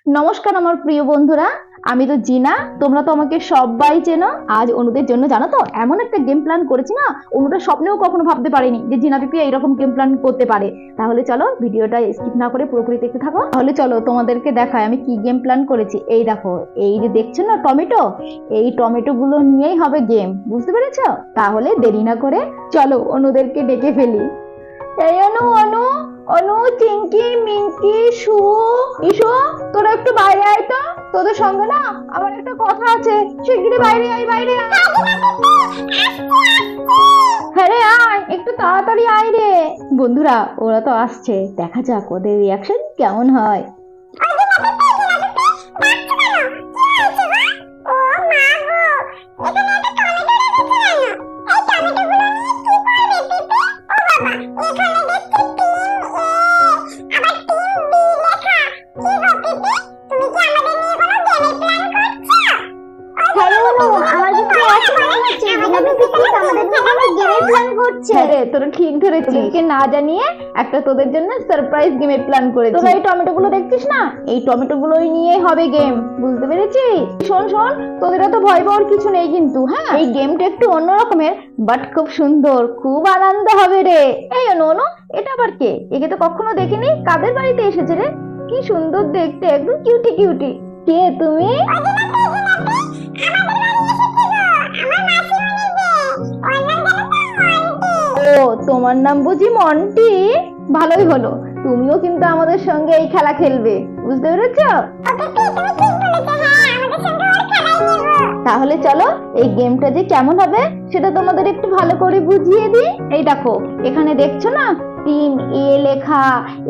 নমস্কার আমার প্রিয় বন্ধুরা, আমি তো জিনা। তোমরা তো আমাকে সবাই চেনো। আজ অনুদের জন্য জানো তো এমন একটা গেম প্ল্যান করেছি না, অনুটা স্বপ্নেও কখনো ভাবতে পারেনি যে জিনা পিপি এইরকম গেম প্ল্যান করতে পারে। তাহলে চলো ভিডিওটা স্কিপ না করে পুরোপুরি দেখতে থাকো। তাহলে চলো তোমাদেরকে দেখায় আমি কি গেম প্ল্যান করেছি। এই দেখো, এই যে দেখছো না টমেটো, এই টমেটো গুলো নিয়েই হবে গেম, বুঝতে পেরেছো? তাহলে দেরি না করে চলো অনুদেরকে ডেকে ফেলি। এই অনু অনু অনু, চিঙ্কি, মিঙ্কি, সু, ইসু, তোরা একটু বাইরে আয় তো। তোদের সঙ্গে না আমার একটা কথা আছে, শিগগিরই বাইরে আয়, বাইরে আয়। হ্যাঁ রে, আয় একটু তাড়াতাড়ি আয় রে। বন্ধুরা ওরা তো আসছে, দেখা যাক ওদের রিয়াকশন কেমন হয়। তোরা ঠিক ধরেছিস, না জানিয়ে একটা তোদের জন্য সারপ্রাইজ গেমের প্ল্যান করেছি। তোরা এই টমেটো গুলো দেখছিস না, এই টমেটো গুলোই নিয়ে হবে গেম, বুঝতে পেরেছিস? শোন শোন, তোদের তো ভয় পাওয়ার কিছু নেই কিন্তু, হ্যাঁ? এই গেমটা একটু অন্য রকমের, বাট খুব সুন্দর, খুব আনন্দ হবে রে। এই অনু, এটা আবার কে? একে তো কখনো দেখিনি। কাদের বাড়িতে এসেছে রে? কি সুন্দর দেখতে, একদম কিউটি কিউটি। কে তুমি? ও, তোমার নাম বুঝি মন্টি? ভালোই হলো, তুমিও কিন্তু আমাদের সঙ্গে এই খেলা খেলবে, বুঝতে পেরেছো? তাহলে চলো এই গেমটা যে কেমন হবে সেটা তোমাদের একটু ভালো করে বুঝিয়ে দিই। এই দেখো, এখানে দেখছো না টিম এ লেখা,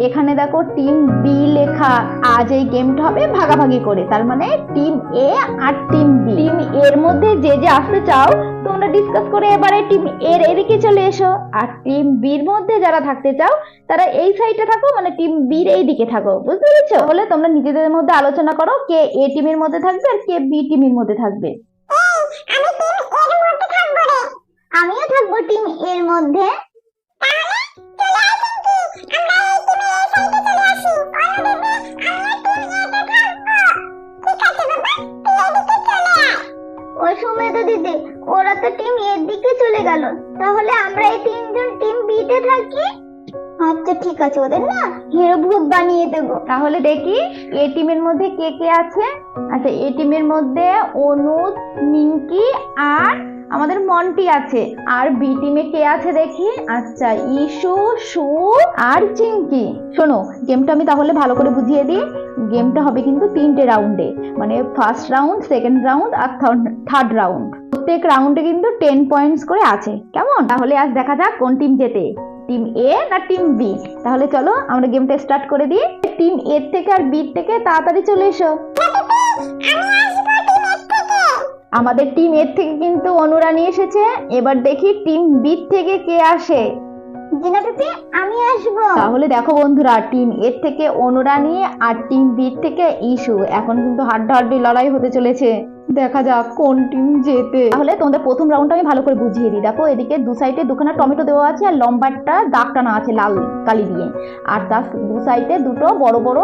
এখানে দেখো টিম বি লেখা। আজ এই গেমটা হবে ভাগাভাগি করে, তার মানে টিম এ আর টিম বি। টিম এর মধ্যে যে যে আসতে চাও তোমরা ডিসকাস করে এবারে টিম এর এদিকে চলে এসো, আর টিম বির মধ্যে যারা থাকতে চাও তারা এই সাইডে থাকো, মানে টিম বির এই দিকে থাকো, বুঝতে পেরেছো? তাহলে তোমরা নিজেদের মধ্যে আলোচনা করো কে এ টিমের মধ্যে থাকবে আর কে বি টিমের মধ্যে থাকবে। আমিও থাকবো টিম এর মধ্যে। ওই সময় তো দিদি, ওরা তো টিম এর দিকে চলে গেল, তাহলে আমরা এই তিনজন টিম বি তে থাকি। আচ্ছা ঠিক আছে, ওদের না হিরো ভূত বানিয়ে দেবো। তাহলে দেখি এ টিমের মধ্যে কে কে আছে। আচ্ছা, এ টিমের মধ্যে অনু, মিঙ্কি আর আমাদের মন্টি আছে। আর বি টিমে কে আছে দেখি। আচ্ছা, ইসু, সু আর চিঙ্কি। শোনো, গেমটা আমি তাহলে ভালো করে বুঝিয়ে দিই। গেমটা হবে কিন্তু 3টে রাউন্ডে, মানে ফার্স্ট রাউন্ড, সেকেন্ড রাউন্ড আর থার্ড রাউন্ড। প্রত্যেক রাউন্ডে কিন্তু 10 পয়েন্টস করে আছে, কেমন? তাহলে আজ দেখা যাক কোন টিম জেতে, টিম এ না টিম বি। তাহলে চলো আমরা গেমটা স্টার্ট করে দিই। টিম এ থেকে আর বি থেকে তাড়াতাড়ি চলে এসো। আমাদের টিম এর থেকে কিন্তু অনুরানী এসেছে। এবার দেখি টিম বি থেকে কে আসে। জিনা পিপি, আমি আসবো। তাহলে দেখো বন্ধুরা, টিম এর থেকে অনুরানী আর টিম বি থেকে ইস্যু। এখন কিন্তু হাড্ডাহাড্ডি লড়াই হতে চলেছে, দেখা যাক কোন টিম জেতে। তাহলে তোমাদের প্রথম রাউন্ডটা আমি ভালো করে বুঝিয়ে দিই। দেখো, এদিকে দু সাইডে দুখানা টমেটো দেওয়া আছে আর লম্বাটা দাগ টানা আছে লাল কালি দিয়ে, আর তার দু সাইডে দুটো বড় বড়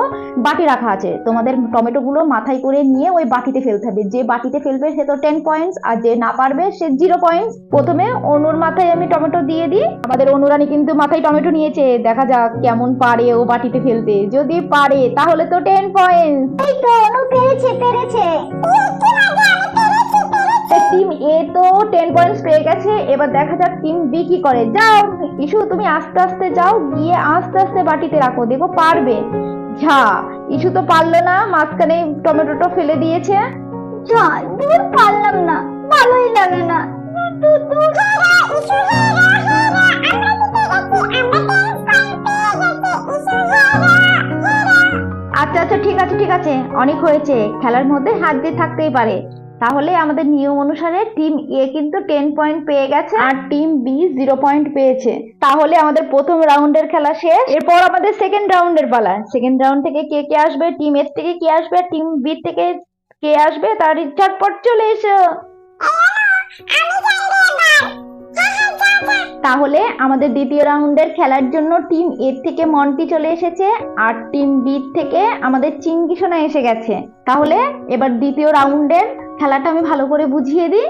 বাটি রাখা আছে। তোমাদের টমেটো গুলো মাথায় করে নিয়ে ওই বাটিতে ফেলতে হবে। যে বাটিতে ফেলবে সে তো 10 পয়েন্টস, আর যে না পারবে সে 0 পয়েন্টস। প্রথমে অনুর মাথায় আমি টমেটো দিয়ে দিই। আমাদের অনুরানী কিন্তু মাথায় টমেটো নিয়েছে, দেখা যাক কেমন পারে ও বাটিতে ফেলতে। যদি পারে তাহলে তো 10 পয়েন্টস। এই তো অনু পেরেছে। টিম এ তো 10 পয়েন্টস পেয়ে গেছে। এবার দেখা যাক টিম বি কি করে। যাও ইস্যু, তুমি আস্তে আস্তে যাও, গিয়ে আস্তে আস্তে বাটিতে রাখো, দেখো পারবে। ঝা, ইস্যু তো পারলো না, মাঝখানে টমেটোটা ফেলে দিয়েছে। দূর, পারলাম না, ভালোই লাগে না। আচ্ছা আচ্ছা, ঠিক আছে ঠিক আছে, অনেক হয়েছে। খেলার মধ্যে হাত দিয়ে থাকতেই পারে। তাহলে আমাদের নিয়ম অনুসারে টিম এ কিন্তু 10 পয়েন্ট পেয়ে গেছে আর টিম বি 0 পয়েন্ট পেয়েছে। তাহলে আমাদের প্রথম রাউন্ডের খেলা শেষ। এরপর আমাদের সেকেন্ড রাউন্ডের পালা। সেকেন্ড রাউন্ড থেকে কে কে আসবে, টিম এ থেকে কে আসবে, টিম বি থেকে কে আসবে, তার ঝটপট চলে এসো। তাহলে আমাদের দ্বিতীয় রাউন্ডের খেলার জন্য টিম এ থেকে মন্টি চলে এসেছে, আর টিম বি থেকে আমাদের চিঙ্কি সোনা এসে গেছে। তাহলে এবার দ্বিতীয় রাউন্ডের খেলাটা আমি ভালো করে বুঝিয়ে দিই।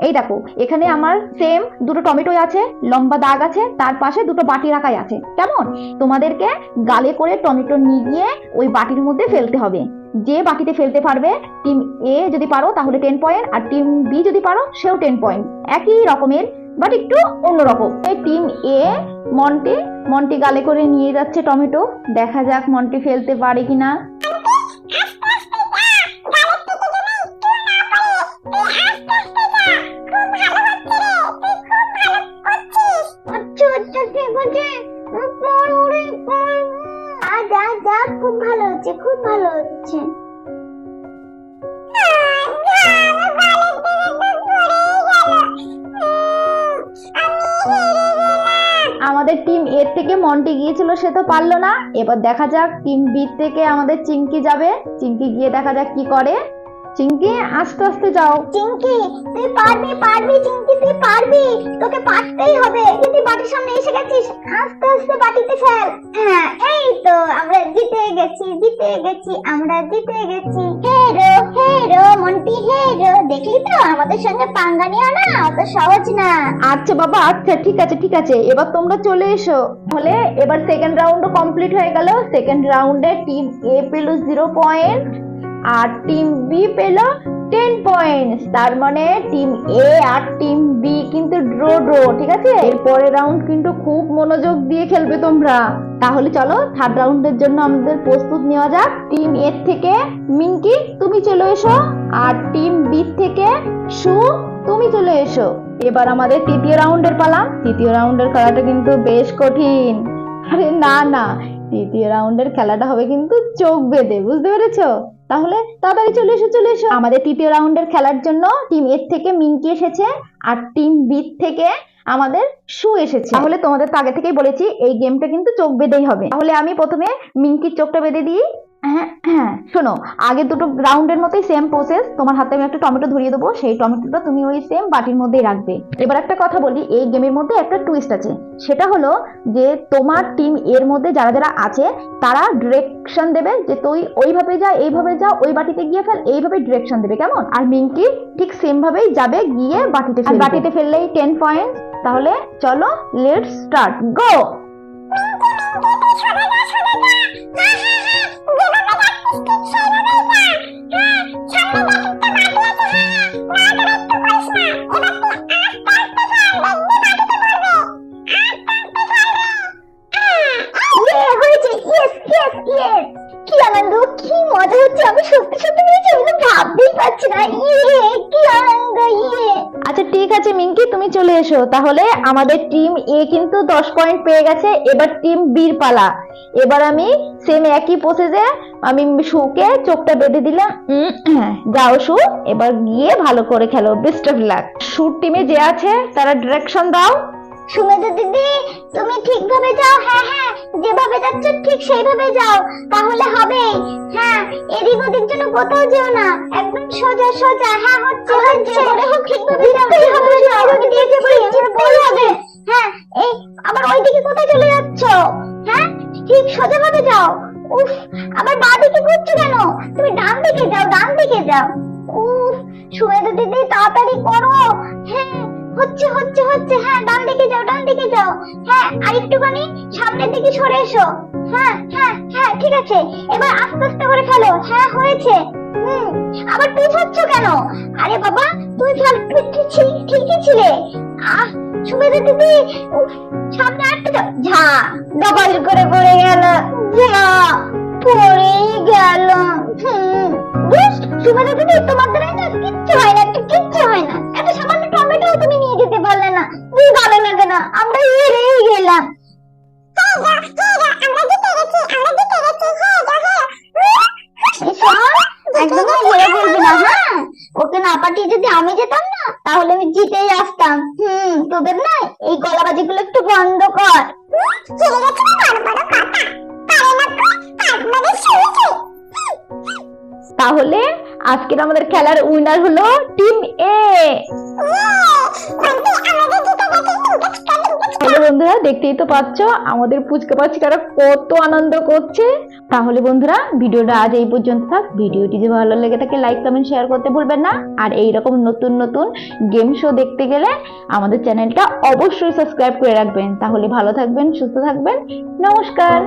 এই দেখো, এখানে আমার সেম দুটো টমেটো আছে, লম্বা দাগ আছে, তার পাশে দুটো বাটি রাখাই আছে। কেমন? তোমাদেরকে গালে করে টমেটো নিয়ে গিয়ে ওই বাটির মধ্যে ফেলতে হবে। যে বাটিতে ফেলতে পারবে, টিম এ যদি পারো তাহলে 10 পয়েন্ট, আর টিম বি যদি পারো সেও 10 পয়েন্ট। একই রকমের বাট একটু অন্যরকম। এই টিম এ মন্টি গালে করে নিয়ে যাচ্ছে টমেটো। দেখা যাক মন্টি ফেলতে পারে কিনা। খুব ভালো হচ্ছে, খুব ভালো হচ্ছে। আমাদের টিম এ থেকে মন্টি গিয়েছিল, সে তো পারলো না। এবার দেখা যাক টিম বি থেকে আমাদের চিঙ্কি যাবে। চিঙ্কি গিয়ে দেখা যাক কি করে। চিঙ্কি আস্তে আস্তে যাও। চিঙ্কি তুই পারবি, পারবি চিঙ্কি, তুই পারবি, তোকে পারতেই হবে। তুই বাটির সামনে এসে গেছিস, আস্তে আস্তে বাটিতে ফেল। হ্যাঁ, এই তো আমরা জিতে গেছি, জিতে গেছি, আমরা জিতে গেছি। হেরো হেরো মন্টি হেরো, দেখলি তো আমাদের সঙ্গে পাঙ্গা নিও না, অত সহজ না। আচ্ছা বাবা, আচ্ছা ঠিক আছে ঠিক আছে, এবার তোমরা চলে এসো। তাহলে এবার সেকেন্ড রাউন্ডও কমপ্লিট হয়ে গেল। সেকেন্ড রাউন্ডে টিম এ পেল 0 পয়েন্ট আর টিম বি পেল 10 পয়েন্টস। তার মানে টিম এ আর টিম বি কিন্তু ড্র। ঠিক আছে, এরপরের রাউন্ড কিন্তু খুব মনোযোগ দিয়ে খেলবে তোমরা। তাহলে চলো থার্ড রাউন্ডের জন্য আমাদের প্রস্তুত নেওয়া যাক। টিম এ থেকে মিঙ্কি তুমি চলে এসো, আর টিম বি থেকে সু তুমি চলে এসো। এবার আমাদের তৃতীয় রাউন্ডের পালা। তৃতীয় রাউন্ডের খেলাটা কিন্তু বেশ কঠিন। আরে না না, তৃতীয় রাউন্ডের খেলাটা হবে কিন্তু চোখ বেঁধে, বুঝতে পেরেছো? তাহলে তাড়াতাড়ি চলে এসো চলে এসো। আমাদের তৃতীয় রাউন্ডের খেলার জন্য টিম এ থেকে মিঙ্কি এসেছে, আর টিম বি থেকে আমাদের সু এসেছে। তাহলে তোমাদের তো আগে থেকেই বলেছি এই গেমটা কিন্তু চোখ বেঁধেই হবে। তাহলে আমি প্রথমে মিঙ্কির চোখটা বেঁধে দিই। হ্যাঁ শোনো, আগে দুটো রাউন্ডের মতোই সেম প্রসেস। তোমার হাতে আমি একটা টমেটো ধরিয়ে দেবো, সেই টমেটোটা তুমি ওই সেম বাটির মধ্যেই রাখবে। এবার একটা কথা বলি, এই গেমের মধ্যে একটা টুইস্ট আছে। সেটা হলো যে তোমার টিম এর মধ্যে যারা যারা আছে তারা ডিরেকশন দেবে যে তুই ওইভাবে যা, এইভাবে যা, ওই বাটিতে গিয়ে ফেল, এইভাবে ডিরেকশন দেবে। কেমন? আর মিঙ্কি ঠিক সেম ভাবেই যাবে, গিয়ে বাটিতে ফেলবে। বাটিতে ফেললেই 10 পয়েন্ট। তাহলে চলো লেটস স্টার্ট, গো। কি আনন্দ, কি মজা হচ্ছে, আমি সত্যি সত্যি বলছি, আমি তো ভাবতেই পারছি না। কি আনন্দ। আচ্ছা ঠিক আছে মিঙ্কি, তুমি চলে এসো। তাহলে আমাদের টিম এ কিন্তু 10 পয়েন্ট পেয়ে গেছে। এবার টিম বির পালা। এবার আমি সেম একই প্রসেসে আমি সুকে চোখটা বেঁধে দিলাম। যাও সু, এবার গিয়ে ভালো করে খেলো। Best of luck. সুর টিমে যে আছে তারা ডিরেকশন দাও। সুমেধা দিদি তুমি ঠিকভাবে যাও। হ্যাঁ হ্যাঁ, যেভাবে যাচ্ছ ঠিক সেইভাবে যাও, তাহলে হবে। হ্যাঁ, এদিক ওদিক যেন কোথাও যেও না, একদম সোজা সোজা। হ্যাঁ হচ্ছে হচ্ছে, ঠিকভাবে যাও, ঠিকভাবে যাও, আমি দিয়েছি বলি হবে। হ্যাঁ, এই আবার ওইদিকে কোথায় চলে যাচ্ছ? হ্যাঁ, ঠিক সোজাভাবে যাও। উফ, আবার বাঁ দিকে ঘুরছো কেন? তুমি ডান দিকে যাও, ডান দিকে যাও। উফ, সুমেধা দিদি তাড়াতাড়ি করো। হ্যাঁ, হচ্ছে হচ্ছে হচ্ছে। হ্যাঁ, ডান দিকে যাও, ডান দিকে যাও। হ্যাঁ, আর একটুখানি সামনের দিকে সরে এসো। হ্যাঁ হ্যাঁ হ্যাঁ, ঠিক আছে, এবার আস্তে আস্তে করে খেলো। হ্যাঁ হয়েছে। আবার পিছাচ্ছ কেন? আরে বাবা, তুই ঠিকই ছিলে। সুমেধা দিদি সামনে আটকে যাও। ঝা ডবল করে পড়ে গেল, যা পড়ে গেল। সুমেধা দিদি তোমার দ্বারা না কিচ্ছু হয় না, কিচ্ছু হয় না। এত সামান্য টমেটো তুমি নিয়ে যেতে পারলে না, তুই ভালো লাগে না, আমরা হেরেই গেলাম। একদম হেরে বলবি না। হ্যাঁ, ওকে না পাঠিয়ে যদি আমি যেতাম না, তাহলে আমি জিতেই আসতাম। তোদের না এই গলাবাজি গুলো একটু বন্ধ কর। তাহলে আজকের আমাদের খেলার উইনার হলো টিম এ। বন্ধুরা দেখতেই তো পাচ্ছ আমাদের পুচকা পাচিকারা কত আনন্দ করছে। তাহলে বন্ধুরা ভিডিওটা আজ এই পর্যন্ত থাক। ভিডিওটি যদি ভালো লেগে থাকে লাইক কমেন্ট শেয়ার করতে ভুলবেন না। আর এইরকম নতুন নতুন গেম শো দেখতে গেলে আমাদের চ্যানেলটা অবশ্যই সাবস্ক্রাইব করে রাখবেন। তাহলে ভালো থাকবেন, সুস্থ থাকবেন। নমস্কার।